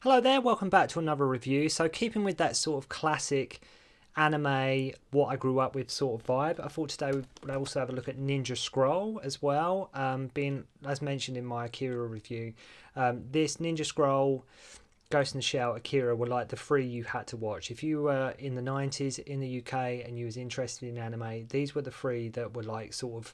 Hello there, welcome back to another review. So keeping with that sort of classic anime, what I grew up with sort of vibe, I thought today we'd also have a look at Ninja Scroll as well. Being, as mentioned in my Akira review, this Ninja Scroll, Ghost in the Shell, Akira were like the three you had to watch. If you were in the 90s in the UK and you was interested in anime, these were the three that were like sort of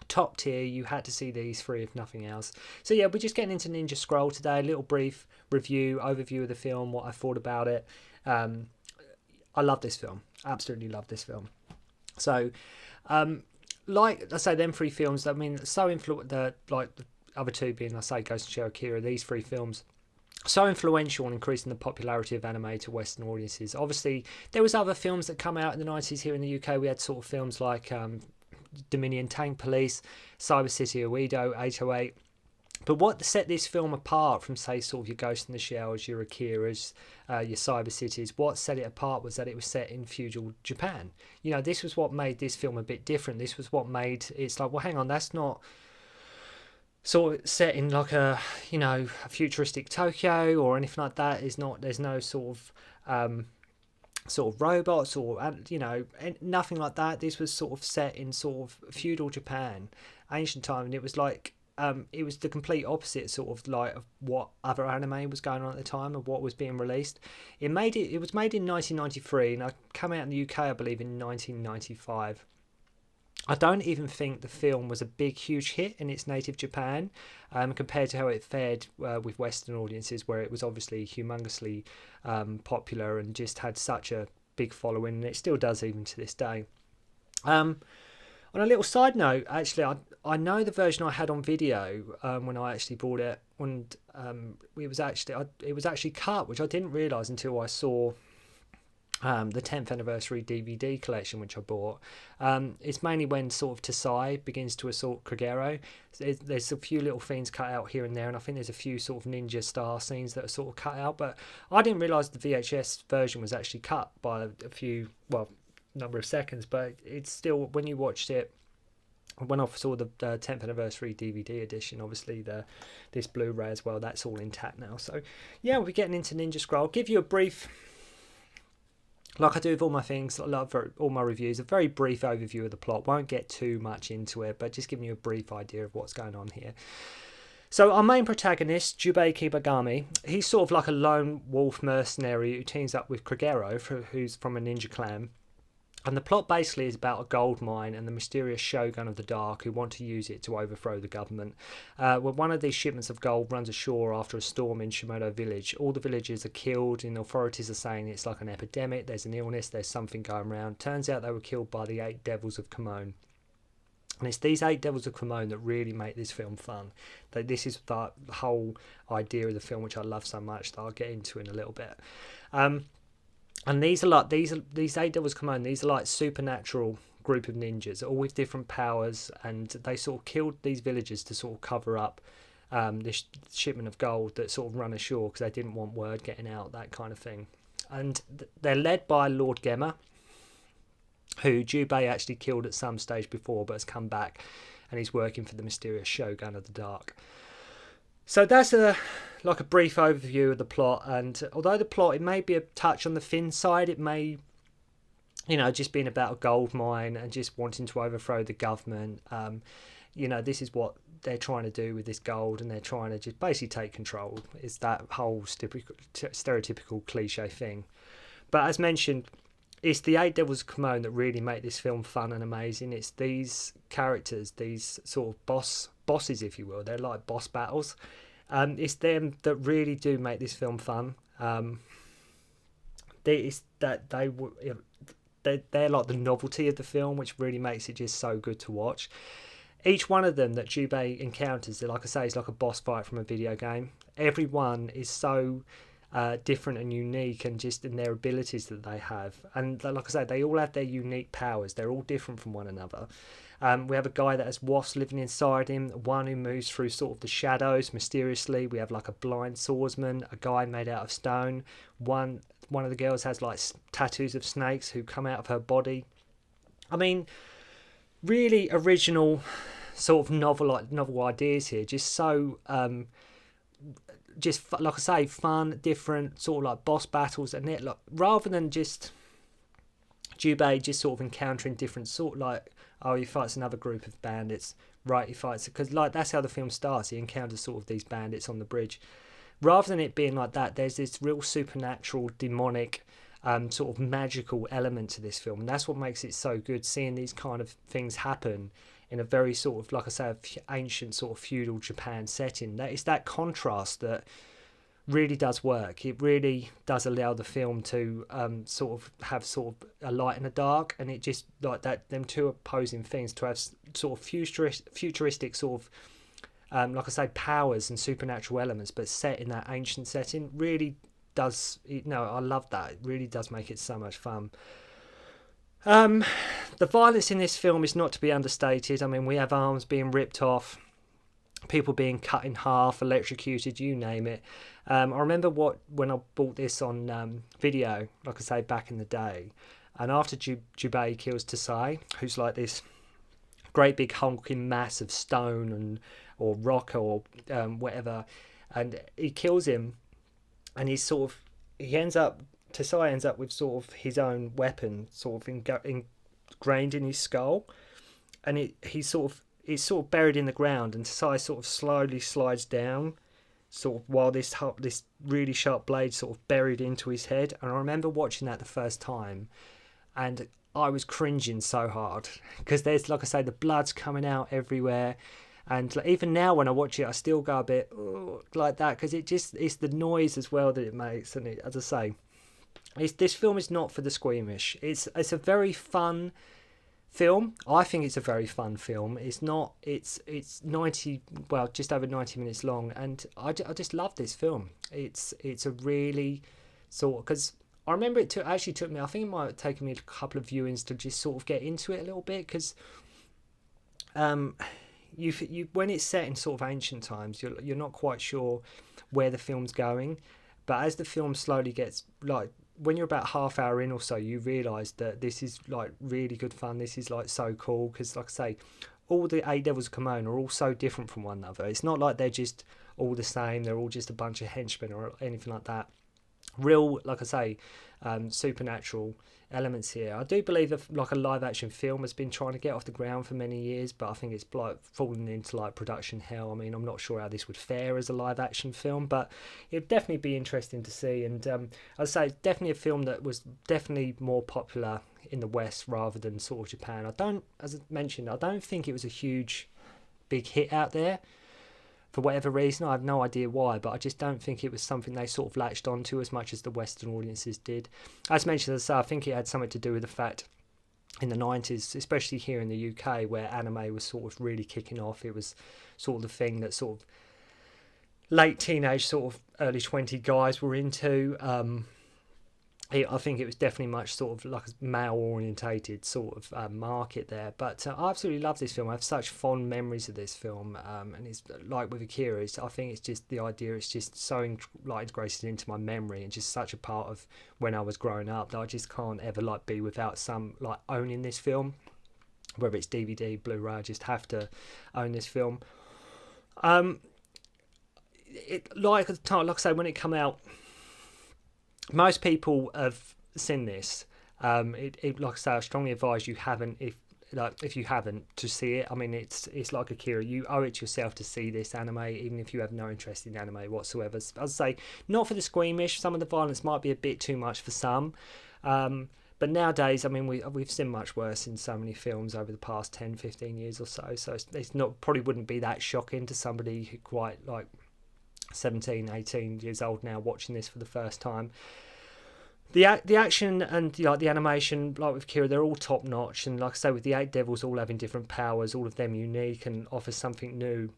top tier. You had to see these three if nothing else. So yeah, we're just getting into Ninja Scroll today. A little brief review, overview of the film, what I thought about it. I love this film. Absolutely love this film. So, like I say, them three films. I mean, so like the other two being, I say, Ghost in the Shell, Akira. These three films so influential in increasing the popularity of anime to Western audiences. Obviously, there was other films that come out in the 90s here in the UK. We had sort of films like Dominion Tank Police, Cyber City Oedo, 808. But what set this film apart from, say, sort of your Ghost in the Shells, your Akiras, your Cyber Cities, what set it apart was that it was set in feudal Japan. You know, this was what made this film a bit different. This was what made it's like, well, hang on, that's not sort of set in like a, you know, a futuristic Tokyo or anything like that. Is not, there's no sort of robots or, you know, nothing like that. This was sort of set in sort of feudal Japan, ancient time, and it was like it was the complete opposite sort of like of what other anime was going on at the time of what was being released. It was made in 1993 and it came out in the UK, I believe, in 1995. I don't even think the film was a big, huge hit in its native Japan compared to how it fared with Western audiences, where it was obviously humongously popular and just had such a big following, and it still does even to this day. On a little side note, actually, I know the version I had on video when I actually bought it, and it was actually cut, which I didn't realise until I saw the 10th anniversary DVD collection, which I bought. It's mainly when sort of Tasai begins to assault Kagero. There's a few little things cut out here and there, and I think there's a few sort of ninja star scenes that are sort of cut out, but I didn't realise the VHS version was actually cut by a few, well, number of seconds, but it's still, when you watched it, when I saw the 10th anniversary DVD edition, obviously this Blu-ray as well, that's all intact now. So yeah, we'll be getting into Ninja Scroll. I'll give you a brief, like I do with all my things, all my reviews, a very brief overview of the plot. Won't get too much into it, but just giving you a brief idea of what's going on here. So our main protagonist, Jubei Kibagami, he's sort of like a lone wolf mercenary who teams up with Kagero, who's from a ninja clan. And the plot basically is about a gold mine and the mysterious Shogun of the Dark who want to use it to overthrow the government. When one of these shipments of gold runs ashore after a storm in Shimono village, all the villagers are killed and authorities are saying it's like an epidemic, there's an illness, there's something going around. Turns out they were killed by the 8 devils of Kamon. And it's these 8 devils of Kamon that really make this film fun. This is the whole idea of the film, which I love so much, that I'll get into in a little bit. And these 8 devils come on. These are like supernatural group of ninjas, all with different powers, and they sort of killed these villagers to sort of cover up this shipment of gold that sort of run ashore because they didn't want word getting out, that kind of thing. And they're led by Lord Gemma, who Jubei actually killed at some stage before, but has come back, and he's working for the mysterious Shogun of the Dark. So that's like a brief overview of the plot, and although the plot, it may be a touch on the thin side, it may, you know, just being about a gold mine and just wanting to overthrow the government. You know, this is what they're trying to do with this gold, and they're trying to just basically take control. It's that whole stereotypical cliche thing. But as mentioned, it's the 8 Devils of Kamon that really make this film fun and amazing. It's these characters, these sort of bosses, if you will. They're like boss battles. It's them that really do make this film fun. They're like the novelty of the film, which really makes it just so good to watch. Each one of them that Jubei encounters, like I say, is like a boss fight from a video game. Everyone is so different and unique, and just in their abilities that they have. And like I say, they all have their unique powers. They're all different from one another. We have a guy that has wasps living inside him, one who moves through sort of the shadows mysteriously. We have like a blind swordsman, a guy made out of stone. One of the girls has like tattoos of snakes who come out of her body. I mean, really original sort of novel ideas here. Just so just like I say, fun, different sort of like boss battles, and it like rather than just Jubei just sort of encountering different sort like, oh, he fights another group of bandits, right? He fights because like that's how the film starts. He encounters sort of these bandits on the bridge. Rather than it being like that, there's this real supernatural, demonic, sort of magical element to this film, and that's what makes it so good. Seeing these kind of things happen in a very sort of, like I say, ancient sort of feudal Japan setting. That is that contrast that really does work. It really does allow the film to sort of have sort of a light and a dark, and it just like that them two opposing things to have sort of futuristic sort of like I say, powers and supernatural elements, but set in that ancient setting, really does. I love that. It really does make it so much fun. The violence in this film is not to be understated. I mean, we have arms being ripped off, people being cut in half, electrocuted, you name it. I remember when I bought this on video, like I say, back in the day, and after Jubei kills Tasai, who's like this great big hulking mass of stone or rock or whatever, and he kills him, and Tasai ends up with sort of his own weapon sort of ingrained in his skull, and it's sort of buried in the ground, and Tasai sort of slowly slides down, sort of while this really sharp blade sort of buried into his head. And I remember watching that the first time, and I was cringing so hard because there's, like I say, the blood's coming out everywhere. And even now when I watch it, I still go a bit like that because it's the noise as well that it makes. And as I say, this film is not for the squeamish. It's a very fun film. I think it's a very fun film. It's 90, well, just over 90 minutes long, and I just love this film. It's a really sort of, because I remember it took me, I think it might have taken me a couple of viewings to just sort of get into it a little bit, because you when it's set in sort of ancient times, you're not quite sure where the film's going, but as the film slowly gets, like, when you're about half hour in or so, you realise that this is like really good fun. This is like so cool because, like I say, all the Eight Devils of Kimono are all so different from one another. It's not like they're just all the same. They're all just a bunch of henchmen or anything like that. Real, like I say, supernatural elements here. I do believe that like a live action film has been trying to get off the ground for many years, but I think it's like fallen into like production hell. I mean, I'm not sure how this would fare as a live action film, but it'd definitely be interesting to see. And I'd say it's definitely a film that was definitely more popular in the West rather than sort of Japan. As I mentioned, I don't think it was a huge big hit out there for whatever reason. I have no idea why, but I just don't think it was something they sort of latched onto as much as the Western audiences did. As mentioned, as I say, I think it had something to do with the fact in the 90s, especially here in the UK, where anime was sort of really kicking off. It was sort of the thing that sort of late teenage, sort of early 20 guys were into. I think it was definitely much sort of like a male-orientated sort of market there. But I absolutely love this film. I have such fond memories of this film. And it's like with Akira, I think it's just the idea. It's just so integrated into my memory and just such a part of when I was growing up that I just can't ever like be without some like owning this film. Whether it's DVD, Blu-ray, I just have to own this film. Like at the time, like I say, when it came out, most people have seen this. Like I say, I strongly advise you haven't, if you haven't, to see it. I mean, it's like Akira. You owe it to yourself to see this anime, even if you have no interest in anime whatsoever. As I say, not for the squeamish. Some of the violence might be a bit too much for some. But nowadays, I mean, we've seen much worse in so many films over the past 10, 15 years or so. So it's not, probably wouldn't be that shocking to somebody who quite like 17, 18 years old now watching this for the first time. The action and the animation, like with Kira, they're all top notch, and like I say, with the Eight Devils all having different powers, all of them unique and offer something new.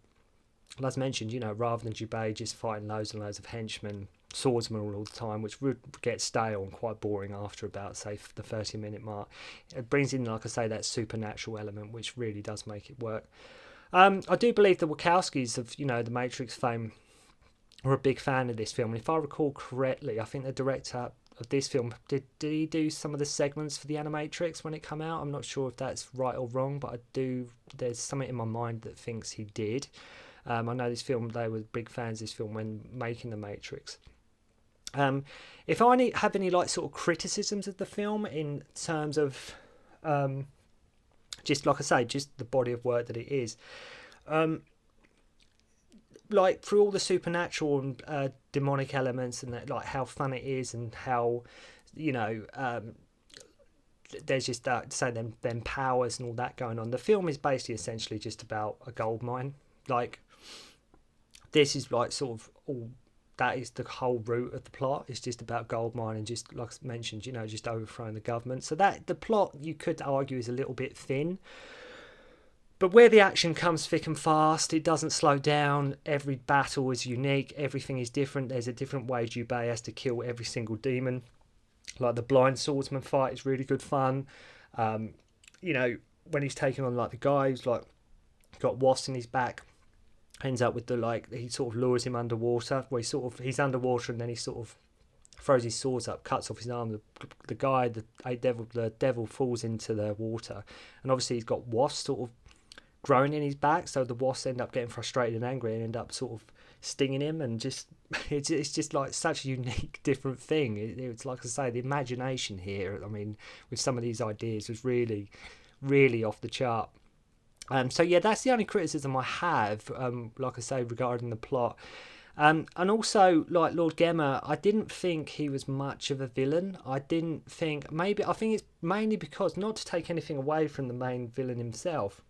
As mentioned, rather than Jubei just fighting loads and loads of henchmen, swordsmen all the time, which would get stale and quite boring after about, say, the 30-minute mark. It brings in, like I say, that supernatural element, which really does make it work. I do believe the Wachowskis of the Matrix fame were a big fan of this film, and if I recall correctly, I think the director of this film did he do some of the segments for the Animatrix when it came out. I'm not sure if that's right or wrong, but there's something in my mind that thinks he did. I know this film, they were big fans of this film when making The Matrix. If I have any like sort of criticisms of the film in terms of just like I say, just the body of work that it is, like through all the supernatural and demonic elements and that, like how fun it is and how, you know, there's just that, say, them powers and all that going on. The film is basically essentially just about a gold mine. Like, this is like sort of all, that is the whole root of the plot. It's just about gold mining, just like I mentioned, you know, just overthrowing the government. So that the plot, you could argue, is a little bit thin. But where the action comes thick and fast, it doesn't slow down. Every battle is unique. Everything is different. There's a different way Jubei has to kill every single demon. Like the blind swordsman fight is really good fun. You know, when he's taking on like the guy who's like got wasps in his back, ends up with the like, he sort of lures him underwater, where he's underwater and then he sort of throws his swords up, cuts off his arm. The guy, the devil falls into the water, and obviously he's got wasps sort of growing in his back, so the wasps end up getting frustrated and angry and end up sort of stinging him, and just it's just like such a unique, different thing. It's like I say, the imagination here, I mean, with some of these ideas was really, really off the chart. So yeah, that's the only criticism I have, like I say, regarding the plot. And also, like Lord Gemma, I didn't think he was much of a villain. I think it's mainly because, not to take anything away from the main villain himself,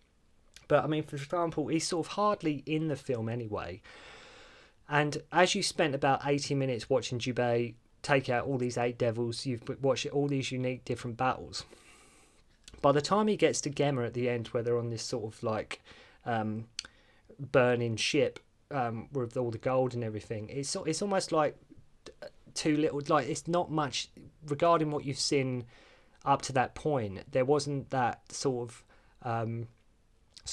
but I mean, for example, he's sort of hardly in the film anyway. And as you spent about 80 minutes watching Jubei take out all these 8 devils, you've watched all these unique different battles. By the time he gets to Gemma at the end, where they're on this sort of like burning ship with all the gold and everything, it's almost like too little. Like, it's not much regarding what you've seen up to that point. There wasn't that sort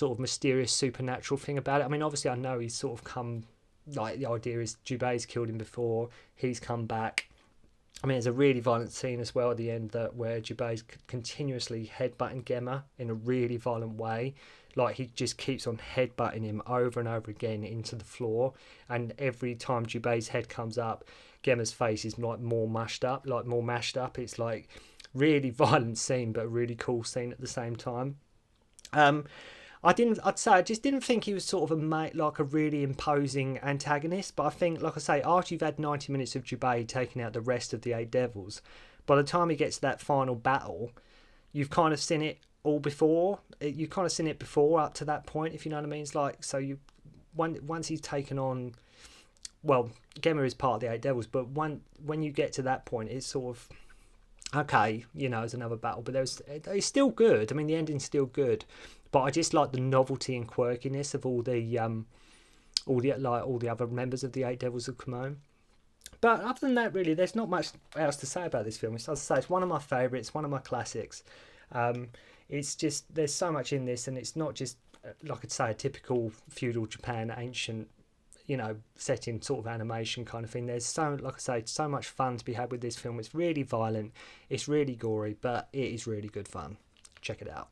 of mysterious supernatural thing about it. I mean, obviously I know he's sort of come, like, the idea is Jubei's killed him before, he's come back. I mean, there's a really violent scene as well at the end where Jubei's continuously headbutting Gemma in a really violent way. Like, he just keeps on headbutting him over and over again into the floor, and every time Jubei's head comes up, Gemma's face is like more mashed up. It's like really violent scene, but a really cool scene at the same time. I just didn't think he was sort of a really imposing antagonist, but I think, like I say, after you've had 90 minutes of Jubei taking out the rest of the 8 devils, by the time he gets to that final battle, you've kind of seen it all before. You've kind of seen it before up to that point, if you know what I mean. It's like, so once he's taken on, well, Gemma is part of the 8 devils, but when you get to that point, it's sort of, okay, you know, it's another battle, but it's still good. I mean, the ending's still good, but I just like the novelty and quirkiness of all the other members of the 8 Devils of Komodo. But other than that, really, there's not much else to say about this film. As I say, it's one of my favourites, one of my classics. It's just, there's so much in this, and it's not just, like I'd say, a typical feudal Japan, ancient, you know, setting sort of animation kind of thing. There's so, like I say, so much fun to be had with this film. It's really violent, it's really gory, but it is really good fun. Check it out.